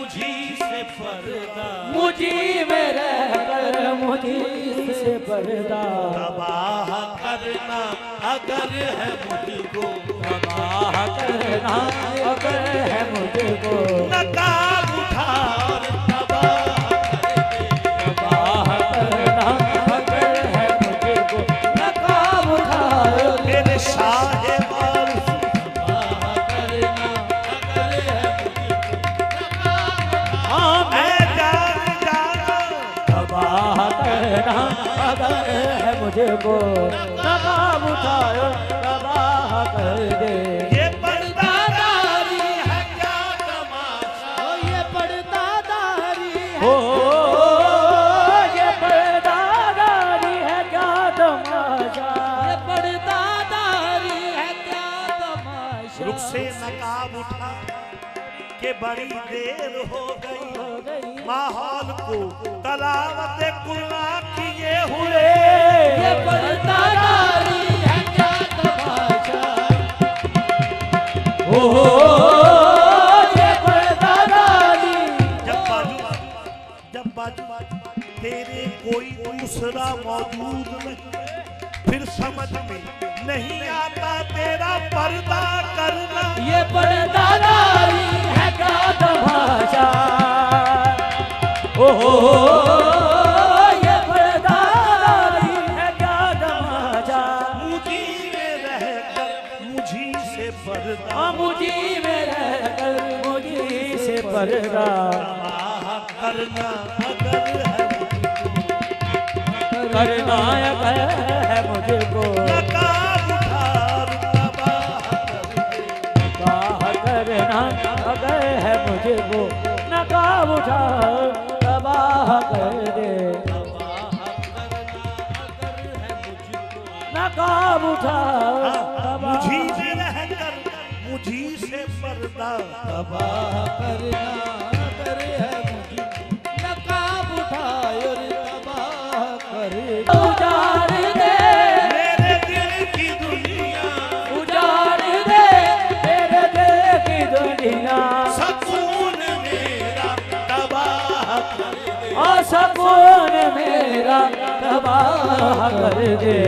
मुझी से पर्दा, मुझी में रहकर मुझी से पर्दा तबाह करना अगर है मुझको, तबाह करना अगर है मुझको, नकाब उठा तबाह तबाह करना अगर है मुझको, नकाब उठा मेरे साहिब मुझको नकाब उठाओ, तबाह कर दे। ये पर्दादारी है क्या तमाशा, ये पर्दादारी हो, ये पर्दादारी है क्या तमाशा, ये पर्दादारी है क्या तमाशा। रुख से नकाब उठा के बड़ी देर हो गई, माहौल को तलावत कुरान किए हुए, ये पर्दादारी है क्या तमाशा, हो ये पर्दादारी। जब बाजू तेरे कोई दूसरा मौजूद नहीं, फिर समझ में नहीं आता तेरा पर्दा करना, ये पर्दादारी है क्या तमाशा, ओहो ये पर्दादारी है क्या तमाशा। मुझी में रहकर मुझी से पर्दा, मुझी में रहकर मुझी से पर्दा तबाह करना अगर है करना है मुझको, नकाब उठा तबाह करना अगर है मुझको, नकाब उठा तबाह कर दे, नकाब उठा मुझी में रहकर मुझी से पर्दा तबाह करना अगर है मुझको, नकाब उठा और तबाह कर दे। उजाड़ दे मेरे दिल की दुनिया, उजाड़ दे मेरे दिल की दुनिया, सकून मेरा तबाह कर दे, और सकून मेरा तबाह कर दे।